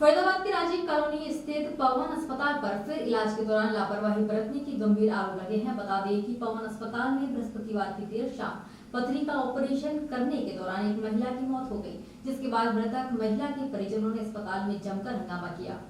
फरीदाबाद की राजीव कॉलोनी स्थित पवन अस्पताल पर फिर इलाज के दौरान लापरवाही बरतने के गंभीर आरोप लगे हैं। बता दें कि पवन अस्पताल में बृहस्पतिवार की देर शाम पथरी का ऑपरेशन करने के दौरान एक महिला की मौत हो गई, जिसके बाद मृतक महिला के परिजनों ने अस्पताल में जमकर हंगामा किया।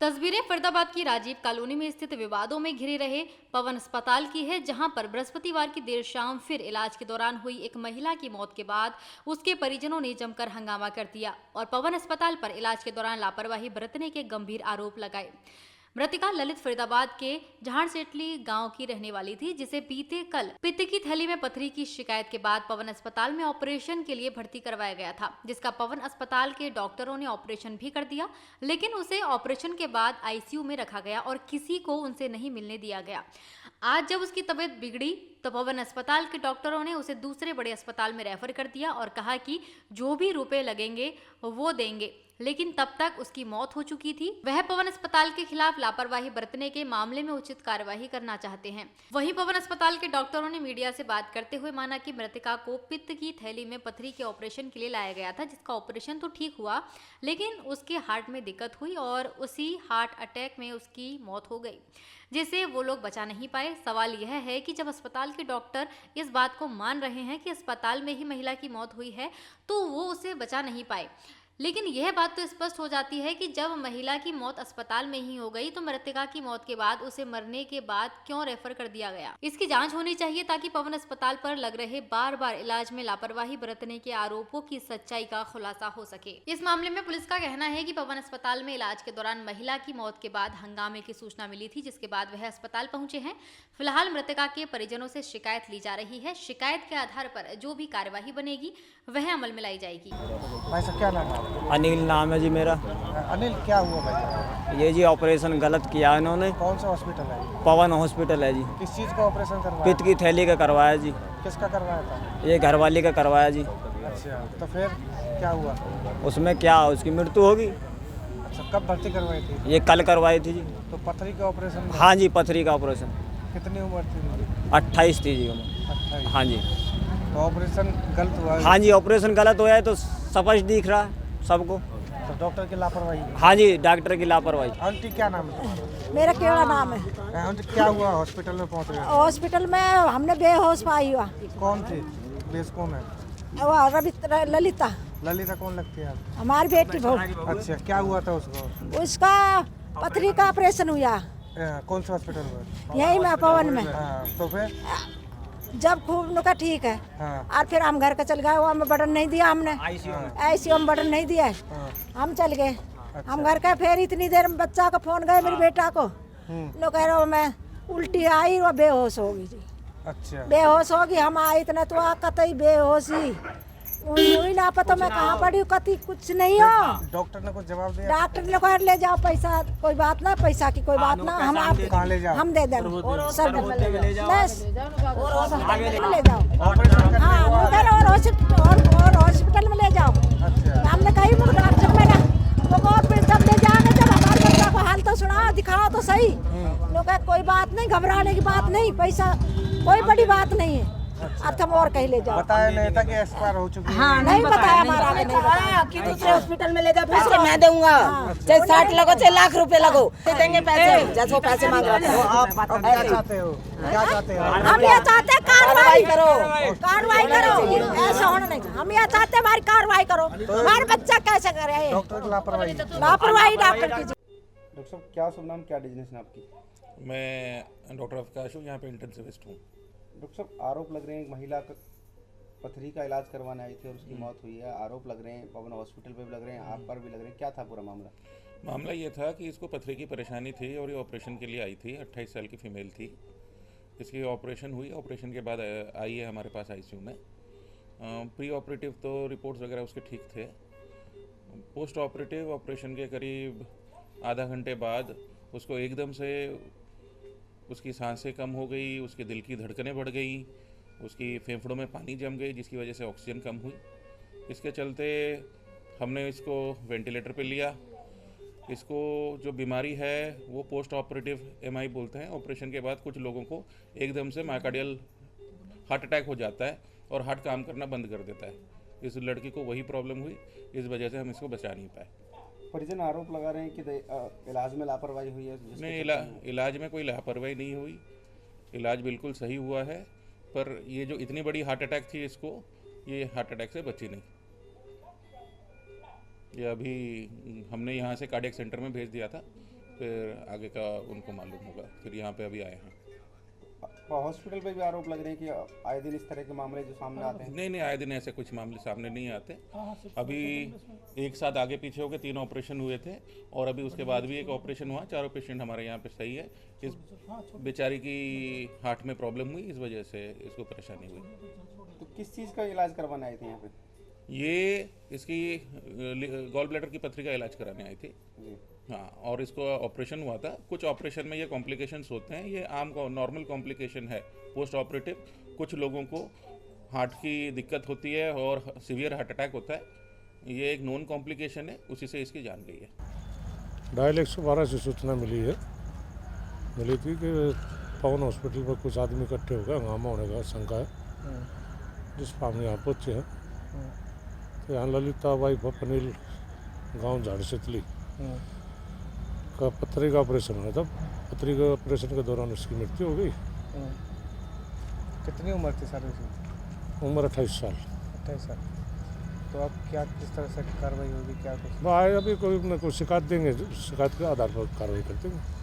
तस्वीरें फरीदाबाद की राजीव कॉलोनी में स्थित विवादों में घिरे रहे पवन अस्पताल की है, जहां पर बृहस्पतिवार की देर शाम फिर इलाज के दौरान हुई एक महिला की मौत के बाद उसके परिजनों ने जमकर हंगामा कर दिया और पवन अस्पताल पर इलाज के दौरान लापरवाही बरतने के गंभीर आरोप लगाए। मृतिका ललित फरीदाबाद के जहांसेटली गांव की रहने वाली थी, जिसे बीते कल पित्त की थैली में पथरी की शिकायत के बाद पवन अस्पताल में ऑपरेशन के लिए भर्ती करवाया गया था, जिसका पवन अस्पताल के डॉक्टरों ने ऑपरेशन भी कर दिया, लेकिन उसे ऑपरेशन के बाद आईसीयू में रखा गया और किसी को उनसे नहीं मिलने दिया गया। आज जब उसकी तबीयत बिगड़ी तो पवन अस्पताल के डॉक्टरों ने उसे दूसरे बड़े अस्पताल में रेफर कर दिया और कहा कि जो भी रुपए लगेंगे वो देंगे, लेकिन तब तक उसकी मौत हो चुकी थी। वह पवन अस्पताल के खिलाफ लापरवाही बरतने के मामले में उचित कार्यवाही करना चाहते हैं। वहीं पवन अस्पताल के डॉक्टरों ने मीडिया से बात करते हुए माना कि मृतिका को पित्त की थैली में पथरी के ऑपरेशन के लिए लाया गया था, जिसका ऑपरेशन तो ठीक हुआ, लेकिन उसके हार्ट में दिक्कत हुई और उसी हार्ट अटैक में उसकी मौत हो गई, जिसे वो लोग बचा नहीं पाए। सवाल यह है कि जब अस्पताल के डॉक्टर इस बात को मान रहे हैं कि अस्पताल में ही महिला की मौत हुई है, तो वो उसे बचा नहीं पाए, लेकिन यह बात तो स्पष्ट हो जाती है कि जब महिला की मौत अस्पताल में ही हो गई तो मृतिका की मौत के बाद उसे मरने के बाद क्यों रेफर कर दिया गया। इसकी जांच होनी चाहिए ताकि पवन अस्पताल पर लग रहे बार बार इलाज में लापरवाही बरतने के आरोपों की सच्चाई का खुलासा हो सके। इस मामले में पुलिस का कहना है कि पवन अस्पताल में इलाज के दौरान महिला की मौत के बाद हंगामे की सूचना मिली थी, जिसके बाद वह अस्पताल पहुंचे हैं। फिलहाल मृतिका के परिजनों से शिकायत ली जा रही है। शिकायत के आधार पर जो भी कार्यवाही बनेगी वह अमल में लाई जाएगी। भाई साहब क्या नाम है? अनिल नाम है जी मेरा। अनिल क्या हुआ भाई? ये जी ऑपरेशन गलत किया इन्होंने। कौन सा हॉस्पिटल है? पवन हॉस्पिटल है जी। किस चीज़ का ऑपरेशन करवाया? पित्त की थैली का करवाया जी। किसका करवाया था? ये घरवाली का करवाया जी। अच्छा, तो फिर क्या हुआ? उसमें क्या उसकी मृत्यु होगी। अच्छा, कब भर्ती करवाई थी? ये कल करवाई थी जी। तो पथरी का ऑपरेशन? हाँ जी, पथरी का ऑपरेशन। कितनी उम्र थी उनकी? 28 थी जी उम्र। 28। हाँ जी। तो ऑपरेशन गलत हुआ? हाँ जी, ऑपरेशन गलत हुआ है तो स्पष्ट दिख रहा है सबको। तो डॉक्टर की लापरवाही? हाँ जी, डॉक्टर की लापरवाही। आंटी क्या नाम है? मेरा केवड़ा नाम है। आंटी क्या हुआ? हॉस्पिटल में पहुंच गए? हॉस्पिटल में हमने बेहोश पाई हुआ। कौन थी? बेस कौन है? वो ललिता। ललिता कौन लगती है आपको? हमारी बेटी बहू। अच्छा, क्या हुआ था उसको? उसका पथरी का ऑपरेशन हुआ। कौन सा हॉस्पिटल हुआ? यही में पवन में। हाँ, तो फिर जब खूब उनका ठीक है, हाँ। और फिर हम घर का चल गए। वो हमें बटन नहीं दिया, हमने आईसीयू में बटन नहीं दिया, हम चल गए। हम घर का फिर इतनी देर में बच्चा को फोन गए, मेरे बेटा को, लोग कह रहे हो मैं उल्टी आई और बेहोश होगी जी। अच्छा, बेहोश होगी। हम आए इतना तो कतई बेहोशी हुई ना, पता मैं कहाँ पड़ी हूँ, कति कुछ नहीं हो। डॉक्टर ने कुछ जवाब दिया? डॉक्टर ने कहा ले जाओ पैसा, कोई बात ना, पैसा की कोई बात ना, हम आप कहाँ ले जाओ? हम दे देंगे सर, ले जाओ। हाँ, और हॉस्पिटल में ले जाओ। अच्छा, हमने कही वो डॉक्टर में ना वो फिर जब ले जाएंगे, जब हमारे बच्चा को हाल तो सुना, दिखाओ तो सही। लोग कहे कोई बात नहीं, घबराने की बात नहीं, पैसा कोई बड़ी बात नहीं है। अब तुम और कहीं ले जाओ। बताया नहीं था कि एक्सपायर हो चुकी है? हाँ, नहीं बताया, हमारा आगे नहीं बताया कि दूसरे हॉस्पिटल में ले जाओ, पैसे मैं दूंगा, चाहे 60 लगो चाहे लाख रुपए लगो, दे देंगे पैसे, जैसे पैसे मांग रहे तो आप क्या चाहते हो? क्या चाहते हो? हम ये चाहते हैं कार्रवाई करो, कार्रवाई करो, ऐसा होना नहीं। हम ये चाहते हैं हमारी कार्रवाई करो। हमारा बच्चा कैसे करे? डॉक्टर की लापरवाही? लापरवाही डॉक्टर की। डॉक्टर साहब क्या शुभ नाम, क्या डिजनेशन आपकी? मैं डॉक्टर अवकाश हूँ, यहाँ पे इंटेंसिविस्ट हूँ। डॉक्टर साहब आरोप लग रहे हैं एक महिला पथरी का इलाज करवाने आई थी और उसकी मौत हुई है। आरोप लग रहे हैं पवन हॉस्पिटल पे भी लग रहे हैं, आप पर भी लग रहे हैं, क्या था पूरा मामला? मामला ये था कि इसको पथरी की परेशानी थी और ये ऑपरेशन के लिए आई थी। 28 साल की फीमेल थी। इसकी ऑपरेशन हुई, ऑपरेशन के बाद आई है हमारे पास आईसीयू में। प्री ऑपरेटिव तो रिपोर्ट्स वगैरह उसके ठीक थे। पोस्ट ऑपरेटिव ऑपरेशन के करीब आधा घंटे बाद उसको एकदम से उसकी सांसें कम हो गई, उसके दिल की धड़कनें बढ़ गई, उसकी फेफड़ों में पानी जम गई, जिसकी वजह से ऑक्सीजन कम हुई। इसके चलते हमने इसको वेंटिलेटर पे लिया। इसको जो बीमारी है वो पोस्ट ऑपरेटिव एमआई बोलते हैं। ऑपरेशन के बाद कुछ लोगों को एकदम से मायोकार्डियल हार्ट अटैक हो जाता है और हार्ट काम करना बंद कर देता है। इस लड़की को वही प्रॉब्लम हुई, इस वजह से हम इसको बचा नहीं पाए। परिजन आरोप लगा रहे हैं कि इलाज में लापरवाही हुई है नहीं, इलाज में कोई लापरवाही नहीं हुई, इलाज बिल्कुल सही हुआ है। पर ये जो इतनी बड़ी हार्ट अटैक थी इसको, ये हार्ट अटैक से बची नहीं। ये अभी हमने यहाँ से कार्डियक सेंटर में भेज दिया था, फिर आगे का उनको मालूम होगा। फिर यहाँ पे अभी आए हैं। हॉस्पिटल पे भी आरोप लग रहे हैं कि आए दिन इस तरह के मामले जो सामने आते हैं। नहीं, आए दिन ऐसे कुछ मामले सामने नहीं आते। अभी एक साथ आगे पीछे हो गए 3 ऑपरेशन हुए थे, और अभी उसके बाद भी एक ऑपरेशन हुआ। 4 पेशेंट हमारे यहाँ पे सही है। इस बेचारी की हार्ट में प्रॉब्लम हुई, इस वजह से इसको परेशानी हुई। तो किस चीज़ का इलाज करवाने आए थे यहाँ पे? ये इसकी गॉल ब्लैडर की पथरी का इलाज कराने आई थी। जी। हाँ, और इसको ऑपरेशन हुआ था। कुछ ऑपरेशन में ये कॉम्प्लिकेशंस होते हैं, ये आम नॉर्मल कॉम्प्लिकेशन है पोस्ट ऑपरेटिव। कुछ लोगों को हार्ट की दिक्कत होती है और सीवियर हार्ट अटैक होता है। ये एक नॉन कॉम्प्लिकेशन है, उसी से इसकी जान गई है। डायल 112 से सूचना मिली थी कि पवन हॉस्पिटल पर कुछ आदमी इकट्ठे हो गए, हंगामा होने का शंका है, जिस पर हम यहाँ पहुँचे हैं। तो यहाँ ललिता बाई पनील गांव झाड़सितली का पथरी का ऑपरेशन हुआ था। पथरी के ऑपरेशन के दौरान उसकी मृत्यु हो गई। कितनी उम्र थी सर उसकी? उम्र 28 साल। 28 साल। तो अब क्या किस तरह से कार्रवाई होगी, क्या कुछ? भाई अभी कोई न कोई शिकायत देंगे, शिकायत के आधार पर कार्रवाई करते हैं।